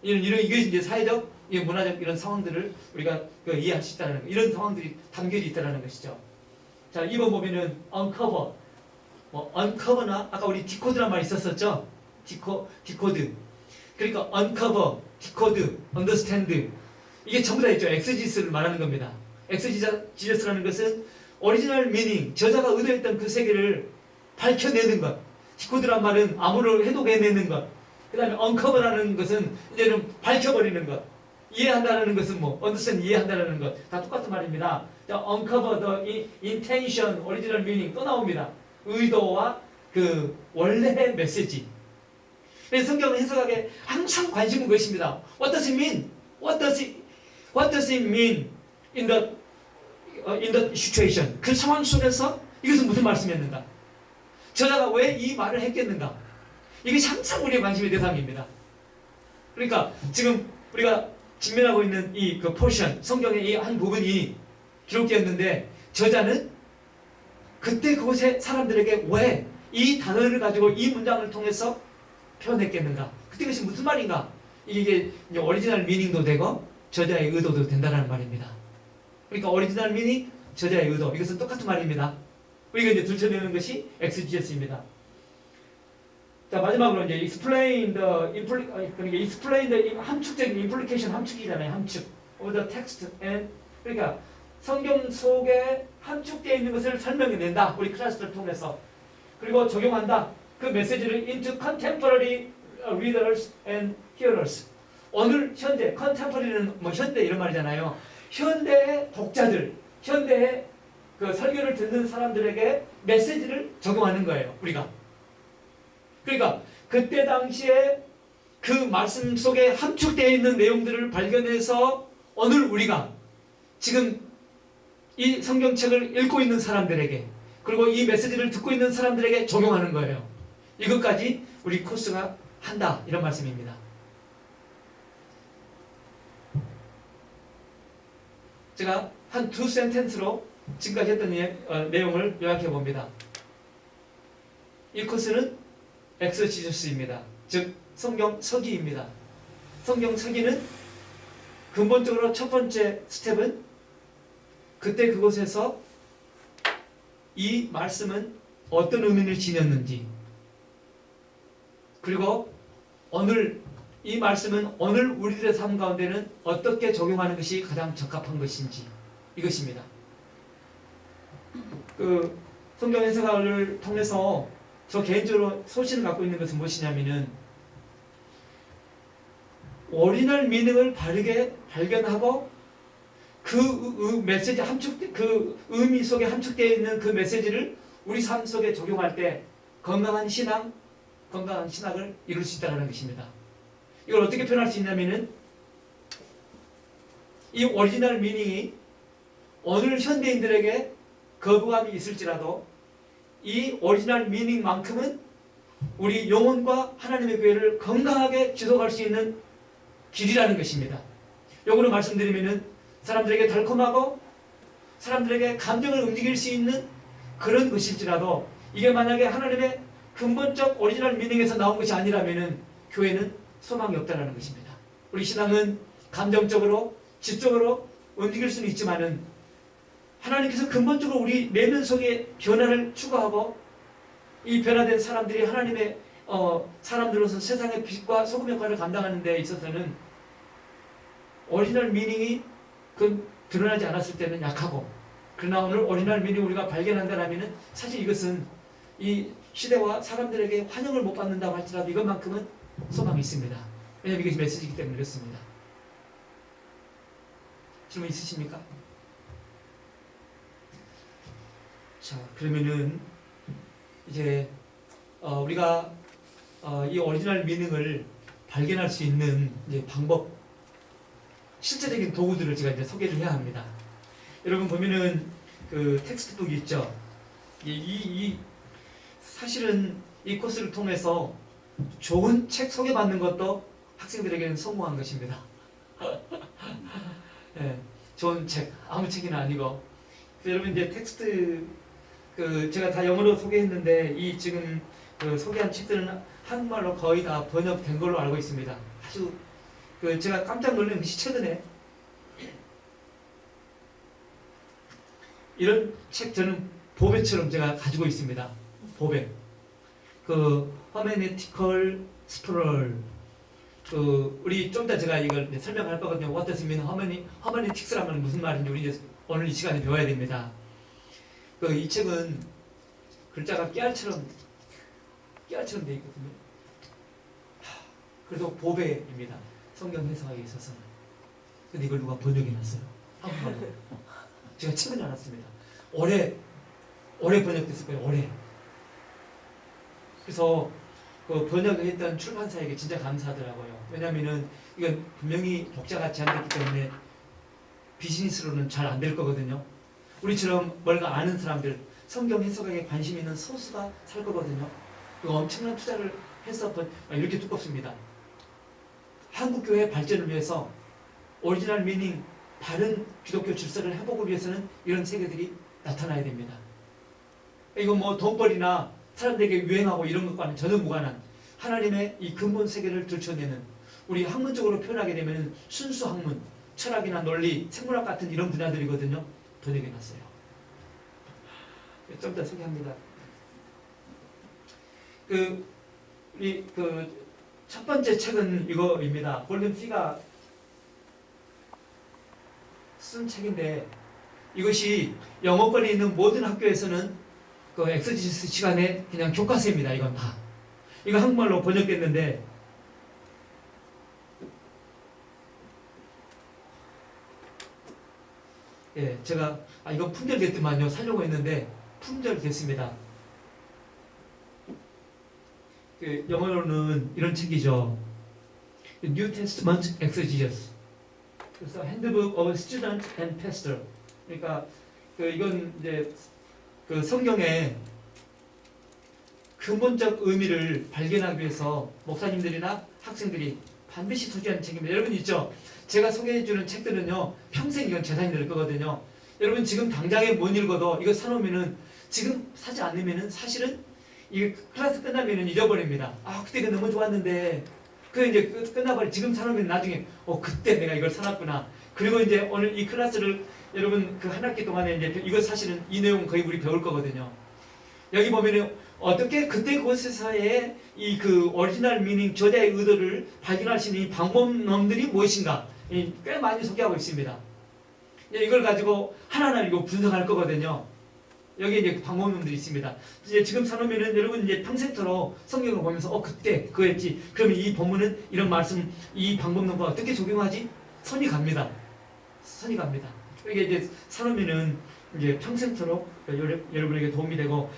이런 이게 이제 사회적, 문화적 이런 상황들을 우리가 이해할 수 있다는 거, 이런 상황들이 담겨져 있다는 것이죠. 자, 2번 보면은 uncover, uncover나 아까 우리 디코드란 말이 있었었죠. 디코드. 그러니까 uncover, decode, understand 이게 전부 다 있죠. 엑스지스를 말하는 겁니다. 엑스지스라는 것은 오리지널 미닝, 저자가 의도했던 그 세계를 밝혀내는 것. 디코드란 말은 암호를 해독해내는 것. 그 다음에 uncover라는 것은 이제는 밝혀버리는 것. 이해한다는 것은 understand, 이해한다는 것. 다 똑같은 말입니다. 자, uncover the intention, original meaning 또 나옵니다. 의도와 그 원래의 메시지. 그래서 성경은 해석하기에 항상 관심은 것입니다. What does it mean? What does it mean in the situation? 그 상황 속에서 이것은 무슨 말씀이었는가? 저자가 왜 이 말을 했겠는가? 이것이 항상 우리의 관심의 대상입니다. 그러니까 지금 우리가 직면하고 있는 이 그 포션, 성경의 이 한 부분이 기록되었는데 저자는 그때 그곳의 사람들에게 왜 이 단어를 가지고 이 문장을 통해서 표현했겠는가? 그때 그것이 무슨 말인가? 이게 이제 오리지널 미닝도 되고 저자의 의도도 된다는 말입니다. 그러니까 오리지널 미닝, 저자의 의도 이것은 똑같은 말입니다. 우리가 이제 들춰내는 것이 엑스지에스입니다. 자, 마지막으로 이제 explain the 함축적인 implication, 함축이잖아요. 함축 of the text and 그러니까 성경 속에 함축되어 있는 것을 설명해낸다. 우리 클래스를 통해서. 그리고 적용한다. 그 메시지를 into contemporary readers and hearers. 오늘 현재, contemporary는 현대 이런 말이잖아요. 현대의 독자들, 현대의 그 설교를 듣는 사람들에게 메시지를 적용하는 거예요. 우리가. 그러니까 그때 당시에 그 말씀 속에 함축되어 있는 내용들을 발견해서 오늘 우리가 지금 이 성경책을 읽고 있는 사람들에게 그리고 이 메시지를 듣고 있는 사람들에게 적용하는 거예요. 이것까지 우리 코스가 한다 이런 말씀입니다. 제가 한 두 센텐스로 지금까지 했던 내용을 요약해 봅니다. 이 코스는 엑서지저스입니다. 즉 성경 서기입니다. 성경 서기는 근본적으로 첫 번째 스텝은 그때 그곳에서 이 말씀은 어떤 의미를 지녔는지 그리고 오늘 이 말씀은 오늘 우리들의 삶 가운데는 어떻게 적용하는 것이 가장 적합한 것인지 이것입니다. 그 성경 해석을 통해서 저 개인적으로 소신을 갖고 있는 것은 무엇이냐면은 오리지널 미닝을 바르게 발견하고 그 메시지 그 의미 속에 함축되어 있는 그 메시지를 우리 삶 속에 적용할 때 건강한 신학을 이룰 수 있다는 것입니다. 이걸 어떻게 표현할 수 있냐면은 이 오리지널 미닝이 오늘 현대인들에게 거부감이 있을지라도 이 오리지널 미닝만큼은 우리 영혼과 하나님의 교회를 건강하게 지속할 수 있는 길이라는 것입니다. 요거를 말씀드리면은 사람들에게 달콤하고 사람들에게 감정을 움직일 수 있는 그런 것일지라도 이게 만약에 하나님의 근본적 오리지널 미닝에서 나온 것이 아니라면은 교회는 소망이 없다는 것입니다. 우리 신앙은 감정적으로 지적으로 움직일 수는 있지만은 하나님께서 근본적으로 우리 내면 속에 변화를 추구하고 이 변화된 사람들이 하나님의 사람들로서 세상의 빛과 소금 역할을 감당하는 데 있어서는 오리지널 미닝이 드러나지 않았을 때는 약하고 그러나 오늘 오리지널 미닝 우리가 발견한다면 사실 이것은 이 시대와 사람들에게 환영을 못 받는다고 할지라도 이것만큼은 소망이 있습니다. 왜냐하면 이것이 메시지이기 때문에 그렇습니다. 질문 있으십니까? 자, 그러면은 이제 우리가 이 오리지널 미닝을 발견할 수 있는 이제 방법, 실제적인 도구들을 제가 이제 소개를 해야 합니다. 여러분 보면은 그 텍스트북이 있죠. 사실은 이 코스를 통해서 좋은 책 소개받는 것도 학생들에게는 성공한 것입니다. 네, 좋은 책, 아무 책이나 아니고. 그래서 여러분 이제 텍스트 제가 다 영어로 소개했는데 이 지금 소개한 책들은 한국말로 거의 다 번역된 걸로 알고 있습니다. 아주 그 제가 깜짝 놀란 것이 최근에 이런 책 저는 보배처럼 제가 가지고 있습니다. 보배. 그 허메네티컬 스프럴. 그 우리 좀 이따 제가 이걸 설명할 거거든요. What does it mean? 허메네틱스라면 무슨 말인지 우리 이제 오늘 이 시간에 배워야 됩니다. 그 이 책은 글자가 깨알처럼 돼 있거든요. 그래서 보배입니다. 성경 해석하기 있어서는. 근데 이걸 누가 번역해 놨어요. 한국말로. 제가 최근에 알았습니다. 올해 번역됐을 거예요. 올해. 그래서 그 번역을 했던 출판사에게 진짜 감사하더라고요. 왜냐면은 이건 분명히 독자가 제한됐기 때문에 비즈니스로는 잘 안 될 거거든요. 우리처럼 뭔가 아는 사람들, 성경 해석에 관심 있는 소수가 살 거거든요. 그 엄청난 투자를 해서 이렇게 두껍습니다. 한국교회 발전을 위해서 오리지널 미닝, 바른 기독교 질서를 회복을 위해서는 이런 세계들이 나타나야 됩니다. 이건 뭐 돈벌이나 사람들에게 유행하고 이런 것과는 전혀 무관한 하나님의 이 근본 세계를 들춰내는, 우리 학문적으로 표현하게 되면 순수 학문, 철학이나 논리, 생물학 같은 이런 분야들이거든요. 번역해 놨어요. 좀 더 소개합니다. 우리 첫 번째 책은 이거입니다. 골든 피가 쓴 책인데, 이것이 영어권에 있는 모든 학교에서는 그 엑서지스 시간에 그냥 교과서입니다. 이건 다. 이거 한국말로 번역됐는데, 예, 제가 이거 품절됐더만요. 살려고 했는데 품절됐습니다. 그 영어로는 이런 책이죠. New Testament Exegesis. 그래서 Handbook of Student and Pastor. 그러니까 이건 이제 그 성경의 근본적 의미를 발견하기 위해서 목사님들이나 학생들이 반드시 소개하는 책입니다. 여러분 있죠? 제가 소개해주는 책들은요, 평생 이건 재산이 될 거거든요. 여러분 지금 당장에 못 읽어도 이거 사놓으면은, 지금 사지 않으면은 사실은 이 클래스 끝나면은 잊어버립니다. 그때 그 너무 좋았는데, 이제 끝나버리. 지금 사놓으면 나중에 그때 내가 이걸 사놨구나. 그리고 이제 오늘 이 클래스를 여러분 그 한 학기 동안에 이제 이거 사실은 이 내용 거의 우리 배울 거거든요. 여기 보면은 어떻게 그때 그곳에서의 이 그 오리지널 미닝, 저자의 의도를 발견할 수 있는 이 방법론들이 무엇인가 꽤 많이 소개하고 있습니다. 이걸 가지고 하나하나 이거 분석할 거거든요. 여기 이제 방법론들이 있습니다. 이제 지금 사놓으면은 여러분 이제 평생토록 성경을 보면서 그때 그거였지. 그러면 이 본문은 이런 말씀, 이 방법론과 어떻게 적용하지? 선이 갑니다. 이게 이제 사놓으면은 이제 평생토록 여러분에게 도움이 되고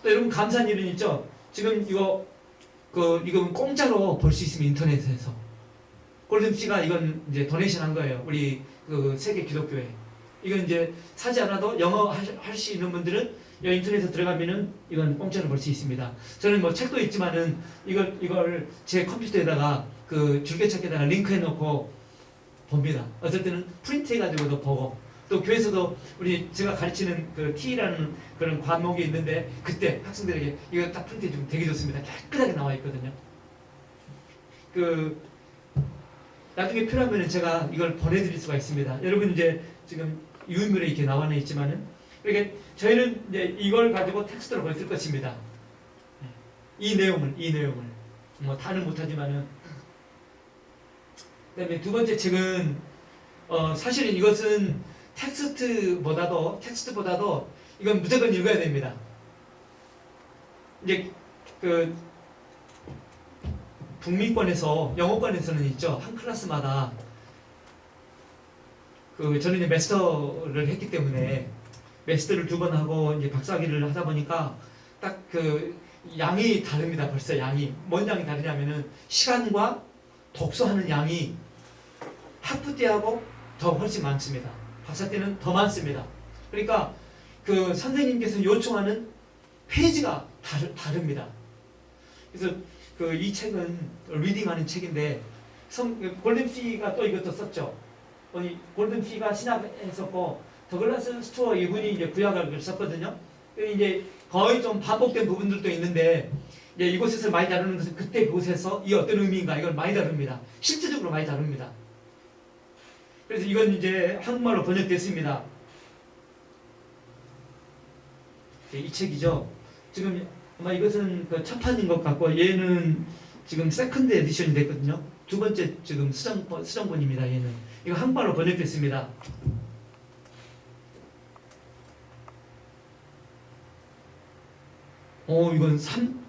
또 여러분 감사한 일은 있죠. 지금 이거 공짜로 볼 수 있으면 인터넷에서 골든 씨가 이건 이제 도네이션 한 거예요. 우리 그 세계 기독교회. 이건 이제 사지 않아도 영어 할 수 있는 분들은 이 인터넷에 들어가면은 이건 공짜로 볼 수 있습니다. 저는 뭐 책도 있지만은 이걸 제 컴퓨터에다가 그 줄기찾기에다가 링크해 놓고 봅니다. 어떨 때는 프린트 해가지고도 보고, 또 교회에서도 제가 가르치는 그 T라는 그런 과목이 있는데, 그때 학생들에게 이거 딱 프린트 해주면 되게 좋습니다. 깨끗하게 나와 있거든요. 나중에 필요하면 제가 이걸 보내드릴 수가 있습니다. 여러분 이제 지금 유인물에 이렇게 나와 있지만은, 그러니까 저희는 이제 이걸 가지고 텍스트로 쓸 것입니다. 이 내용을 뭐 다는 못하지만은. 그다음에 두 번째 책은 사실은 이것은 텍스트보다도 이건 무조건 읽어야 됩니다. 이제 북미권에서 영어권에서는 있죠. 한 클래스마다 저는 이제 마스터를 했기 때문에 마스터를 2번 하고 이제 박사학위를 하다 보니까 딱 양이 다릅니다. 벌써 양이 뭔 양이 다르냐면은 시간과 독서하는 양이 학부 때하고 더 훨씬 많습니다. 박사 때는 더 많습니다. 그러니까 선생님께서 요청하는 페이지가 다릅니다. 그래서 이 책은 리딩하는 책인데, 골든 피가 또 이것도 썼죠. 골든 피가 신약했었고 더글라스 스투어 이분이 이제 구약을 썼거든요. 이제 거의 좀 반복된 부분들도 있는데, 예, 이곳에서 많이 다루는 것은 그때 그곳에서 이 어떤 의미인가 이걸 많이 다룹니다. 실제적으로 많이 다룹니다. 그래서 이건 이제 한국말로 번역됐습니다. 예, 이 책이죠. 지금 아마 이것은 그 첫판인 것 같고 얘는 지금 세컨드 에디션이 됐거든요. 두 번째 지금 수정본입니다. 얘는 이거 한국말로 번역됐습니다. 이건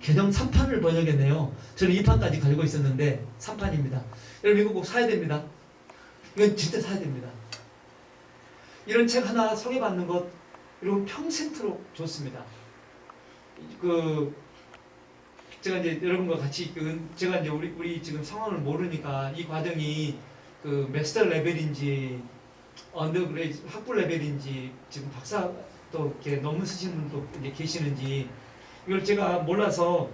개정 3판을 번역했네요. 저는 2판까지 가지고 있었는데 3판입니다. 여러분 이거 꼭 사야 됩니다. 이건 진짜 사야 됩니다. 이런 책 하나 소개받는 것 여러분 평생토록 좋습니다. 제가 이제 여러분과 같이 제가 이제 우리 지금 상황을 모르니까 이 과정이 마스터 레벨인지 언더그레이드 학부 레벨인지 지금 박사 또 이렇게 논문 쓰시는 분도 이제 계시는지 이걸 제가 몰라서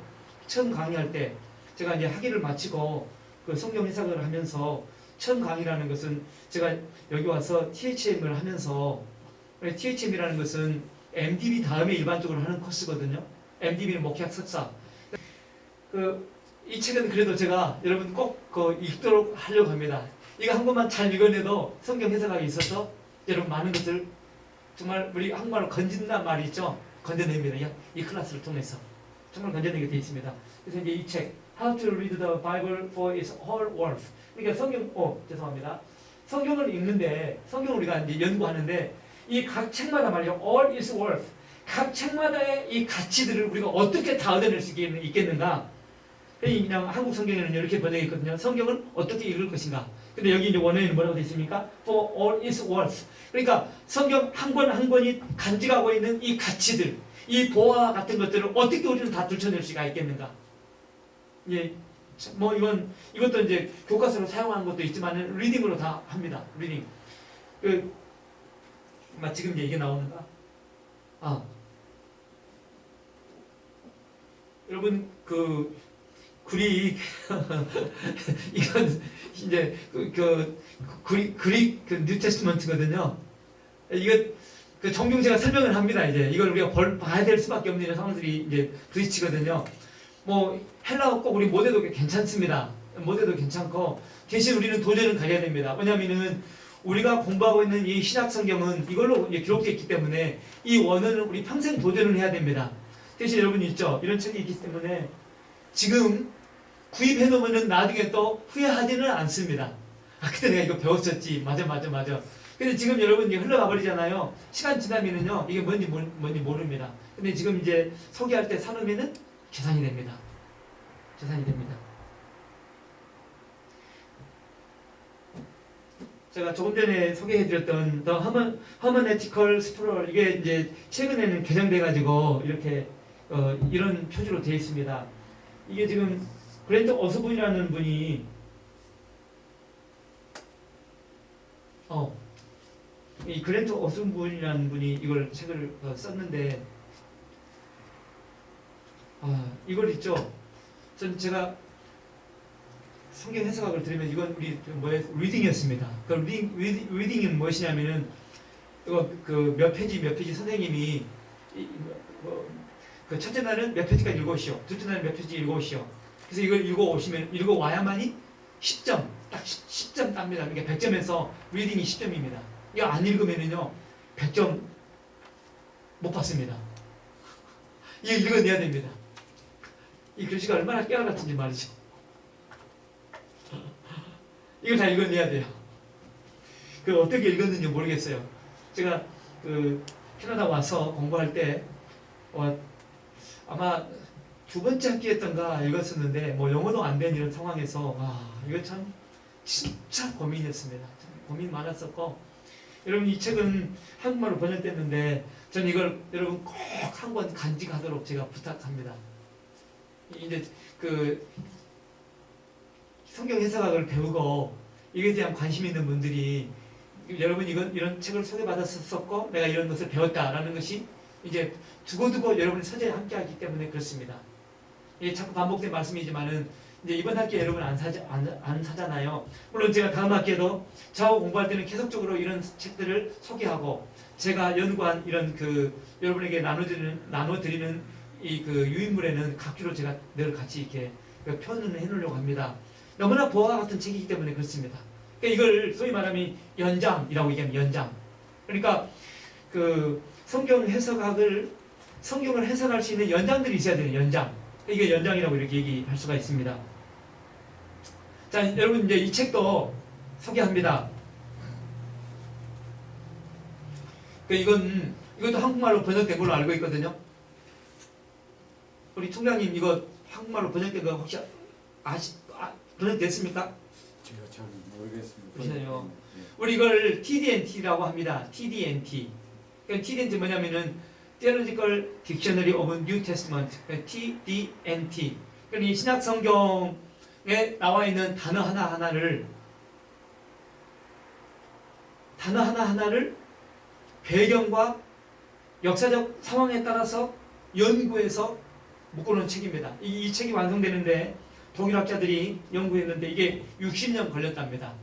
처음 강의할 때 제가 이제 학위를 마치고 성경 해석을 하면서 처음 강의라는 것은 제가 여기 와서 THM을 하면서 THM이라는 것은 MDB 다음에 일반적으로 하는 코스거든요. MDB는 목회학 석사. 이 책은 그래도 제가 여러분 꼭 읽도록 하려고 합니다. 이거 한 권만 잘 읽어내도 성경 해석학에 있어서 여러분 많은 것을 정말 우리 한국말로 건진단 말이 있죠. 건져냅니다. 이 클래스를 통해서 정말 건져내게 되어 있습니다. 그래서 이제 이 책 How to read the Bible for its whole worth. 그러니까 죄송합니다. 성경을 읽는데 성경을 우리가 이제 연구하는데 이 각 책마다 말이죠. All is worth. 각 책마다의 이 가치들을 우리가 어떻게 다 얻어낼 수 있겠는가? 그냥 한국 성경에는 이렇게 번역이 있거든요. 성경을 어떻게 읽을 것인가? 근데 여기 이제 원어에는 뭐라고 되어 있습니까? For all is worth. 그러니까 성경 한 권 한 권이 간직하고 있는 이 가치들, 이 보화 같은 것들을 어떻게 우리는 다 들춰낼 수가 있겠는가? 예, 이것도 이제 교과서로 사용하는 것도 있지만 리딩으로 다 합니다. 리딩. 지금 이제 이게 나오는가? 여러분 그릭 이건 이제 그릭 뉴테스트먼트거든요. 이거 정경제가 설명을 합니다. 이제 이걸 우리가 봐야 될 수밖에 없는 이런 상황들이 이제 부딪히거든요. 헬라어 꼭 우리 못 해도 괜찮습니다. 못 해도 괜찮고 대신 우리는 도전을 가져야 됩니다. 왜냐하면은 우리가 공부하고 있는 이 신약 성경은 이걸로 이제 기록되어 있기 때문에 이 원어는 우리 평생 도전을 해야 됩니다. 대신 여러분 있죠. 이런 책이 있기 때문에 지금 구입해 놓으면 나중에 또 후회하지는 않습니다. 그때 내가 이거 배웠었지. 맞아. 근데 지금 여러분 이제 흘러가 버리잖아요. 시간 지나면은요 이게 뭔지 모릅니다. 근데 지금 이제 소개할 때 사놓으면은 재산이 됩니다. 제가 조금 전에 소개해드렸던 The Hermeneutical Scroll 이게 이제 최근에는 개정돼가지고 이렇게 이런 표지로 되어 있습니다. 이게 지금 그랜트 어스본이라는 분이 이 그랜트 어스본이라는 분이 이걸 책을 썼는데 이걸 있죠. 제가 성경 해석학을 들으면 이건 우리 리딩이었습니다. 그 리딩이 무엇이냐면은 이거 몇 페이지 선생님이 첫째 날은 몇 페이지까지 읽어오시오. 둘째 날은 몇 페이지 읽어오시오. 그래서 이걸 읽어와야만이 10점, 딱 10점 땁니다. 그러니까 100점에서 리딩이 10점입니다. 이거 안 읽으면은요 100점 못 받습니다. 이거 읽어내야 됩니다. 이 글씨가 얼마나 깨알 같은지 말이죠. 이걸 다 읽어내야 돼요. 어떻게 읽었는지 모르겠어요. 제가 캐나다 와서 공부할 때 아마 두 번째 학기였던가 읽었었는데 영어도 안 된 이런 상황에서 이거 참 진짜 고민이었습니다. 고민 많았었고 여러분 이 책은 한국말로 번역됐는데 저는 이걸 여러분 꼭 한 권 간직하도록 제가 부탁합니다. 이제 성경 해석학을 배우고 이에 대한 관심 있는 분들이 여러분 이런 책을 소개받았었고 내가 이런 것을 배웠다라는 것이 이제 두고두고 여러분의 서재에 함께하기 때문에 그렇습니다. 이게 자꾸 반복된 말씀이지만은 이제 이번 학기에 여러분 안 사잖아요. 물론 제가 다음 학기에도 저하고 공부할 때는 계속적으로 이런 책들을 소개하고 제가 연구한 이런 여러분에게 나눠드리는 이 그 유인물에는 각주로 제가 늘 같이 이렇게 표현을 해놓으려고 합니다. 너무나 보화와 같은 책이기 때문에 그렇습니다. 그러니까 이걸 소위 말하면 연장이라고 얘기하면 연장. 그러니까 그 성경을 해석할 수 있는 연장들이 있어야 되는 연장. 이게 연장이라고 이렇게 얘기할 수가 있습니다. 자, 여러분 이제 이 책도 소개합니다. 이것도 한국말로 번역된 걸로 알고 있거든요. 우리 총장님 이거 한국말로 번역된 거 혹시 번역됐습니까? 제가 잘 모르겠습니다. 보시나요? 우리 이걸 TDNT라고 합니다. TDNT. 그러니까 TDNT 뭐냐면은 Theological Dictionary of New Testament. TDNT. 그러니까 이 신약 성경에 나와 있는 단어 하나하나를 배경과 역사적 상황에 따라서 연구해서 묶어놓은 책입니다. 이 책이 완성되는데 독일학자들이 연구했는데 이게 60년 걸렸답니다.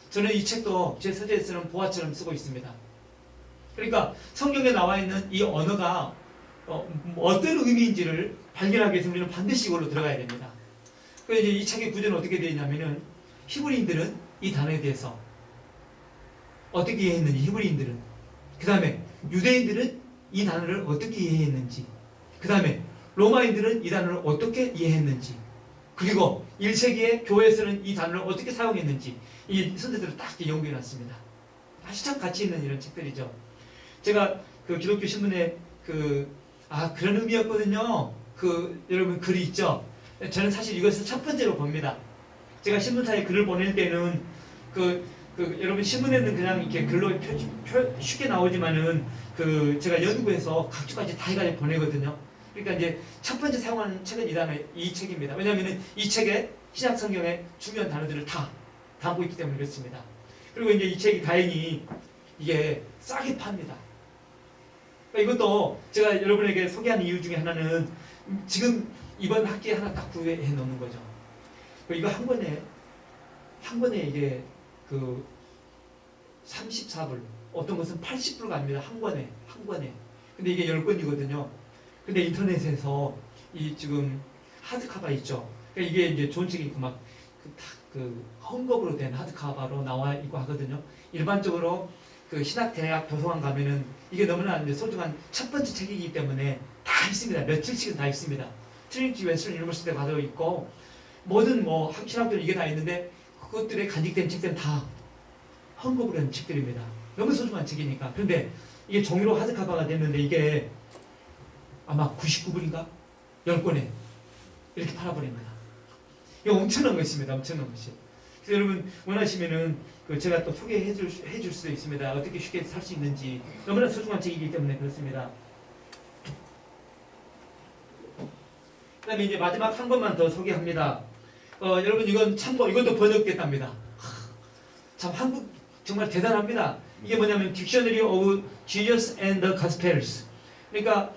저는 이 책도 제 서재에 쓰는 보화처럼 쓰고 있습니다. 그러니까 성경에 나와 있는 이 언어가 어떤 의미인지를 발견하기 위해서 우리는 반드시 이걸로 들어가야 됩니다. 그래서 이제 이 책의 구조는 어떻게 되어 있냐면은 히브리인들은 이 단어에 대해서 어떻게 이해했는지 히브리인들은, 그 다음에 유대인들은 이 단어를 어떻게 이해했는지, 그 다음에 로마인들은 이 단어를 어떻게 이해했는지, 그리고 1세기에 교회에서는 이 단어를 어떻게 사용했는지 이 선생들을 딱 연구해놨습니다. 아주 참 가치 있는 이런 책들이죠. 제가 그 기독교 신문에 그런 의미였거든요. 여러분 글이 있죠. 저는 사실 이것을 첫 번째로 봅니다. 제가 신문사에 글을 보낼 때는 여러분 신문에는 그냥 이렇게 글로 쉽게 나오지만은 제가 연구해서 각주까지 다 해가지고 보내거든요. 그러니까 이제 첫 번째 사용하는 책은 이 책입니다. 왜냐하면 이 책에 신약 성경의 중요한 단어들을 다 담고 있기 때문에 그렇습니다. 그리고 이제 이 책이 다행히 이게 싸게 팝니다. 그러니까 이것도 제가 여러분에게 소개하는 이유 중에 하나는 지금 이번 학기에 하나 딱 구해해 놓는 거죠. 이거 한 권에 이게 34불, 어떤 것은 80불 갑니다. 한 권에. 근데 이게 10권이거든요. 근데 인터넷에서 지금 하드카바 있죠. 그러니까 이게 이제 좋은 책이 있고 막 헝겊으로 된 하드카바로 나와 있고 하거든요. 일반적으로 신학대학 도서관 가면은 이게 너무나 이제 소중한 첫 번째 책이기 때문에 다 있습니다. 며칠씩은 다 있습니다. 트리니티 웨스턴 유니버시티에 가도 있고 모든 신학들은 이게 다 있는데 그것들에 간직된 책들은 다 헝겊으로 된 책들입니다. 너무 소중한 책이니까. 그런데 이게 종이로 하드카바가 됐는데 이게 아마 99불인가? 10권에 이렇게 팔아버립니다. 이거 엄청난 것입니다. 엄청난 것이. 그래서 여러분 원하시면은 제가 또 소개해 줄 수도 있습니다. 어떻게 쉽게 살 수 있는지. 너무나 소중한 책이기 때문에 그렇습니다. 그 다음에 이제 마지막 한 권만 더 소개합니다. 여러분 이건 참고 이것도 번역됐답니다. 참 한국 정말 대단합니다. 이게 뭐냐면 Dictionary of Jesus and the Gospels. 그러니까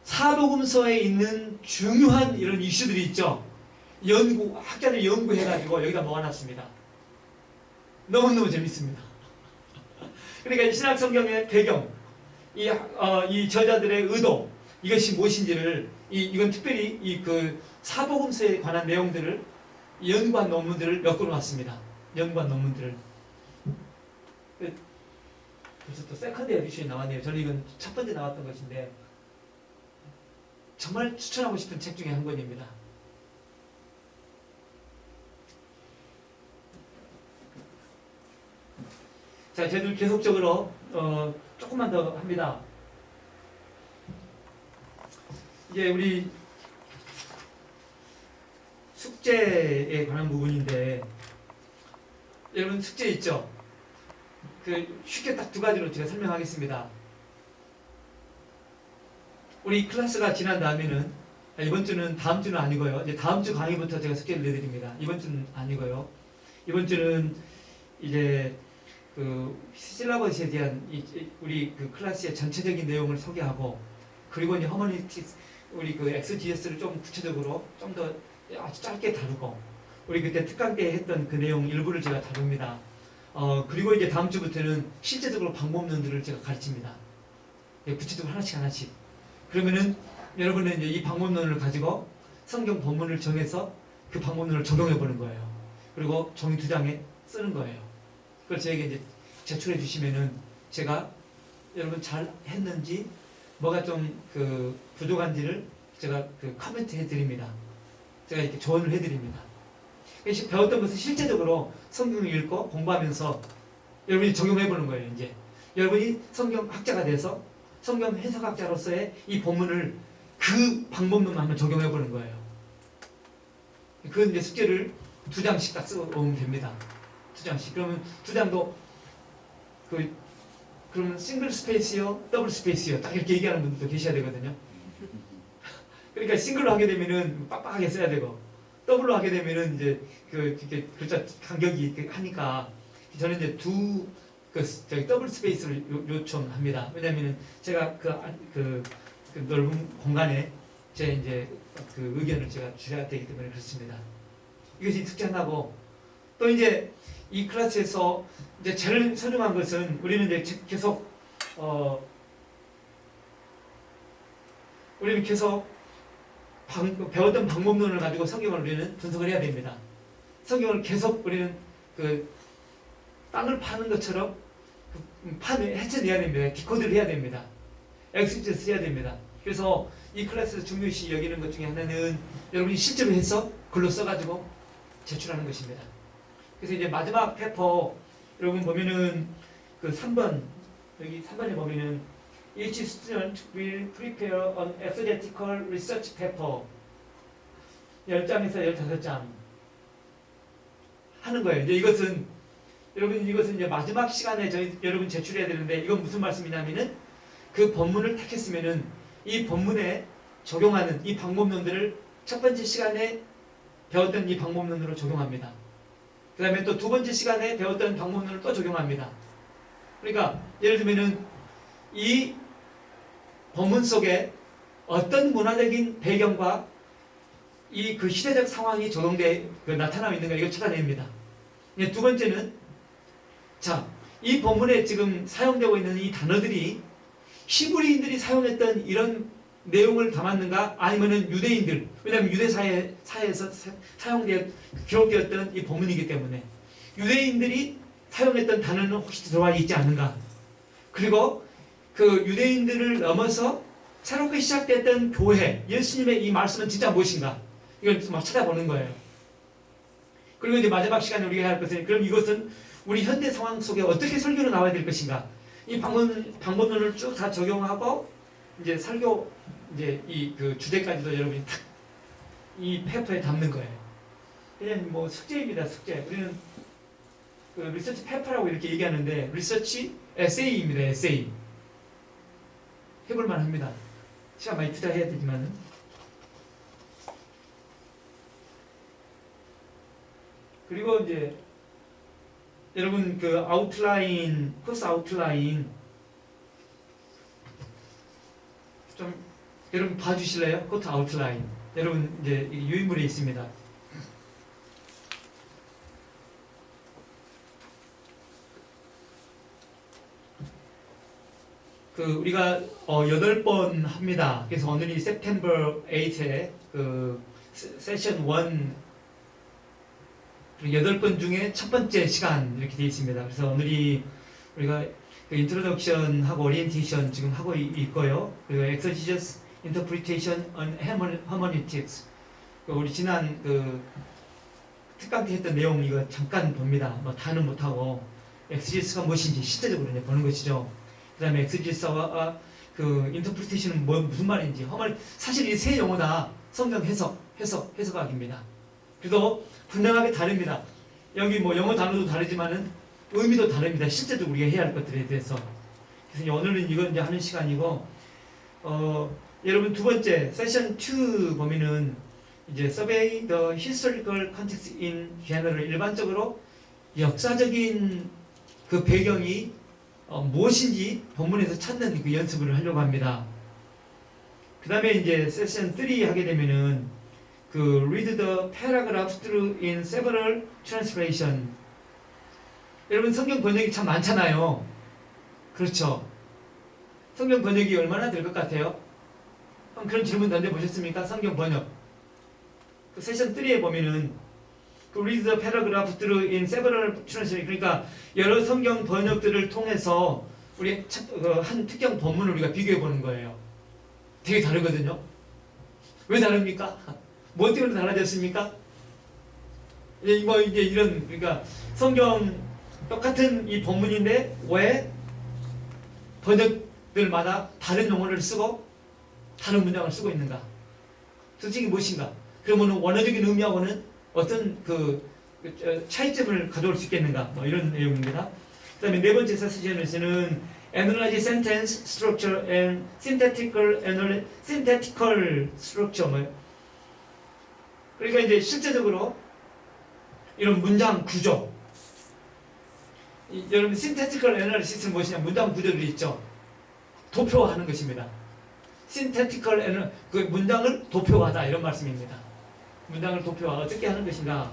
사복음서에 있는 중요한 이런 이슈들이 있죠. 학자들이 연구해가지고 여기다 모아놨습니다. 너무너무 재밌습니다. 그러니까 신약 성경의 배경, 이 저자들의 의도, 이것이 무엇인지를 이건 특별히 사복음서에 관한 내용들을 연구한 논문들을 엮어놓았습니다. 연구한 논문들을. 벌써 또 세컨드 에디션이 나왔네요. 저는 이건 첫 번째 나왔던 것인데 정말 추천하고 싶은 책 중에 한 권입니다. 자, 저희들 계속적으로 조금만 더 합니다. 이제 우리 숙제에 관한 부분인데 여러분 숙제 있죠? 쉽게 딱 두 가지로 제가 설명하겠습니다. 우리 클래스가 지난 다음에는 이번 주는 다음 주는 아니고요. 이제 다음 주 강의부터 제가 숙제를 내드립니다. 이번 주는 아니고요. 이번 주는 이제 실라버스에 대한 우리 클래스의 전체적인 내용을 소개하고 그리고 이제 허머니티스 우리 엑스지에스를 좀 구체적으로 좀 더 아주 짧게 다루고 우리 그때 특강 때 했던 그 내용 일부를 제가 다룹니다. 그리고 이제 다음 주부터는 실제적으로 방법론들을 제가 가르칩니다. 구체적으로 하나씩. 그러면은 여러분은 이제 이 방법론을 가지고 성경 본문을 정해서 그 방법론을 적용해 보는 거예요. 그리고 종이 2장에 쓰는 거예요. 그걸 저에게 이제 제출해 주시면은 제가 여러분 잘 했는지 뭐가 좀 그 부족한지를 제가 그 코멘트 해드립니다. 제가 이렇게 조언을 해드립니다. 배웠던 것을 실제적으로 성경을 읽고 공부하면서 여러분이 적용해 보는 거예요. 이제 여러분이 성경 학자가 돼서 성경 해석학자로서의 이 본문을 그 방법론만 한번 적용해 보는 거예요. 그 이제 숙제를 2장씩 딱 써오면 됩니다. 2장씩. 그러면 2장도 그러면 싱글 스페이스요, 더블 스페이스요, 딱 이렇게 얘기하는 분들도 계셔야 되거든요. 그러니까 싱글로 하게 되면은 빡빡하게 써야 되고, 더블로 하게 되면은 이제 이렇게 글자 간격이 하니까 저는 이제 저기 더블 스페이스를 요청합니다. 왜냐면은 제가 그 넓은 공간에 제 이제 그 의견을 제가 주셔야 되기 때문에 그렇습니다. 이것이 숙제 하나고, 또 이제 이 클래스에서 이제 제일 소중한 것은 우리는 이제 계속 배웠던 방법론을 가지고 성경을 우리는 분석을 해야 됩니다. 성경을 계속 우리는 그 땅을 파는 것처럼 헤쳐내야 됩니다. 디코드를 해야 됩니다. 엑스지스 해야 됩니다. 그래서 이 클래스에서 중요시 여기는 것 중에 하나는 여러분이 실제로 해서 글로 써가지고 제출하는 것입니다. 그래서 이제 마지막 페퍼 여러분 보면은 그 3번 여기 3번에 보면은 Each student will prepare an exegetical research paper 10장에서 15장 하는 거예요. 이제 이것은 이제 마지막 시간에 여러분 제출해야 되는데, 이건 무슨 말씀이냐면은 그 본문을 택했으면은 이 본문에 적용하는 이 방법론들을 첫 번째 시간에 배웠던 이 방법론으로 적용합니다. 그 다음에 또 두 번째 시간에 배웠던 방법론을 또 적용합니다. 그러니까 예를 들면은 이 본문 속에 어떤 문화적인 배경과 이 그 시대적 상황이 나타나고 있는가, 이걸 찾아냅니다. 두 번째는 이 본문에 지금 사용되고 있는 이 단어들이 히브리인들이 사용했던 이런 내용을 담았는가, 아니면은 유대인들, 왜냐하면 유대 사회에서 기록되었던 이 본문이기 때문에 유대인들이 사용했던 단어는 혹시 들어와 있지 않은가, 그리고 그 유대인들을 넘어서 새롭게 시작됐던 교회, 예수님의 이 말씀은 진짜 무엇인가, 이걸 막 찾아보는 거예요. 그리고 이제 마지막 시간에 우리가 할 것은, 그럼 이것은 우리 현대 상황 속에 어떻게 설교로 나와야 될 것인가, 이 방법론을 쭉 다 적용하고 이제 설교 이제 이 그 주제까지도 여러분이 탁 이 페이퍼에 담는 거예요. 그냥 뭐 숙제입니다. 숙제. 우리는 그 리서치 페이퍼라고 이렇게 얘기하는데 리서치 에세이입니다. 에세이. 해볼만 합니다. 시간 많이 투자해야 되지만은. 그리고 이제 여러분 그 아웃라인, 코스 아웃라인 좀 여러분 봐주실래요? 코스 아웃라인. 여러분 이제 유인물에 있습니다. 그 우리가 8번 합니다. 그래서 오늘이 September 8에 그 세션 1 8번 중에 첫 번째 시간 이렇게 되어 있습니다. 그래서 오늘이 우리가 그 인트로덕션하고 오리엔테이션 지금 하고 있고요. 그리고 Exegesis Interpretation on Hermeneutics. 우리 지난 그 특강 때 했던 내용 이거 잠깐 봅니다. 뭐 다는 못하고 엑스지스가 무엇인지 실제적으로 이제 보는 것이죠. 그 다음에 엑스지스와 그 인터프리테이션은 무슨 말인지, 사실 이 세 용어다 성경 해석학입니다. 그래도 분명하게 다릅니다. 여기 뭐 영어 단어도 다르지만은 의미도 다릅니다. 실제로 우리가 해야 할 것들에 대해서. 그래서 오늘은 이건 이제 하는 시간이고, 여러분 두 번째 세션 2 보면은 이제 survey the historical context in general, 일반적으로 역사적인 그 배경이 무엇인지 본문에서 찾는 그 연습을 하려고 합니다. 그 다음에 이제 세션 3 하게 되면은 그 read the paragraphs through in several translation. 여러분 성경 번역이 참 많잖아요. 그렇죠? 성경 번역이 얼마나 될 것 같아요? 한번 그런 질문 던져보셨습니까? 성경 번역. 그 세션 3에 보면은 그 read the paragraph through in several translations. 그러니까 여러 성경 번역들을 통해서 우리 한 특정 본문을 우리가 비교해 보는 거예요. 되게 다르거든요. 왜 다릅니까? 뭐 때문에 달라졌습니까? 뭐 이제 이런 그러니까 성경 똑같은 이 본문인데 왜 번역들마다 다른 용어를 쓰고 다른 문장을 쓰고 있는가? 특징이 무엇인가? 그러면 원어적인 의미하고는 어떤 차이점을 가져올 수 있겠는가? 뭐 이런 내용입니다. 그다음에 네 번째 세션에서는 analyze sentence structure and synthetical structure 뭐예요? 그러니까 이제 실제적으로 이런 문장 구조. 여러분 synthetical analysis는 무엇이냐? 문장 구조들이 있죠. 도표화하는 것입니다. synthetical 그 문장을 도표화하다 이런 말씀입니다. 문장을 도표화 어떻게 하는 것인가?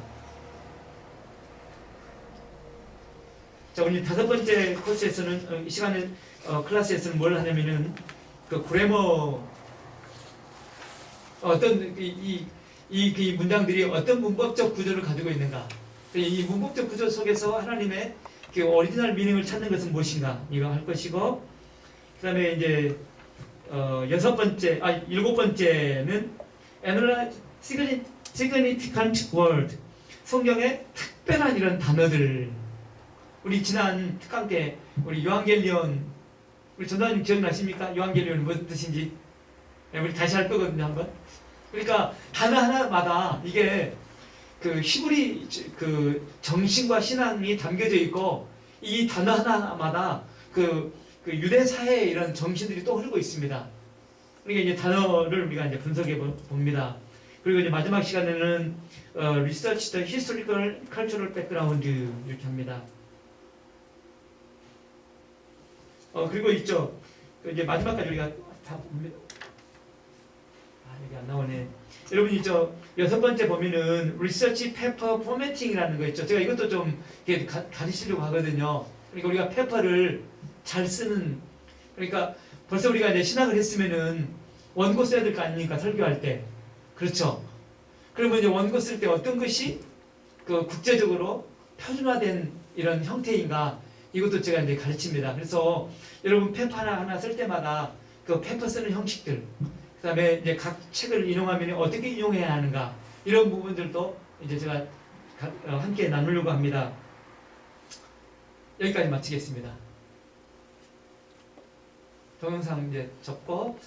자, 우리 다섯 번째 코스에서는 이 시간에 클래스에서는 뭘 하냐면은 그 그래머 어떤 이 문장들이 어떤 문법적 구조를 가지고 있는가? 이 문법적 구조 속에서 하나님의 그 오리지널 미닝을 찾는 것은 무엇인가? 이거 할 것이고, 그다음에 이제 일곱 번째는 analyze significant word. 성경의 특별한 이런 단어들. 우리 지난 특강 때 우리 요한겔리온 우리 전도사님 기억나십니까? 요한겔리온이 무슨 뜻인지 우리 다시 할 거거든요 한번. 그러니까 단어 하나마다 이게 그 히브리 그 정신과 신앙이 담겨져 있고 이 단어 하나마다 그 유대 사회의 이런 정신들이 또 흐르고 있습니다. 그러니까 이제 단어를 우리가 이제 분석해 봅니다. 그리고 이제 마지막 시간에는 research the historical cultural background 이렇게 합니다. 그리고 있죠. 이제 마지막까지 우리가 다 봅니다. 여기 안 나오네. 여러분 있죠. 여섯 번째 보면은 리서치 페퍼 포매팅이라는 거 있죠. 제가 이것도 좀 이렇게 가르치려고 하거든요. 그러니까 우리가 페퍼를 잘 쓰는 그러니까 벌써 우리가 이제 신학을 했으면은 원고 써야 될 거 아닙니까? 설교할 때. 그렇죠. 그러면 이제 원고 쓸 때 어떤 것이 그 국제적으로 표준화된 이런 형태인가? 이것도 제가 이제 가르칩니다. 그래서 여러분 페퍼 하나 쓸 때마다 그 페퍼 쓰는 형식들, 그다음에 이제 각 책을 인용하면 어떻게 인용해야 하는가 이런 부분들도 이제 제가 함께 나누려고 합니다. 여기까지 마치겠습니다. 동영상 이제 접고.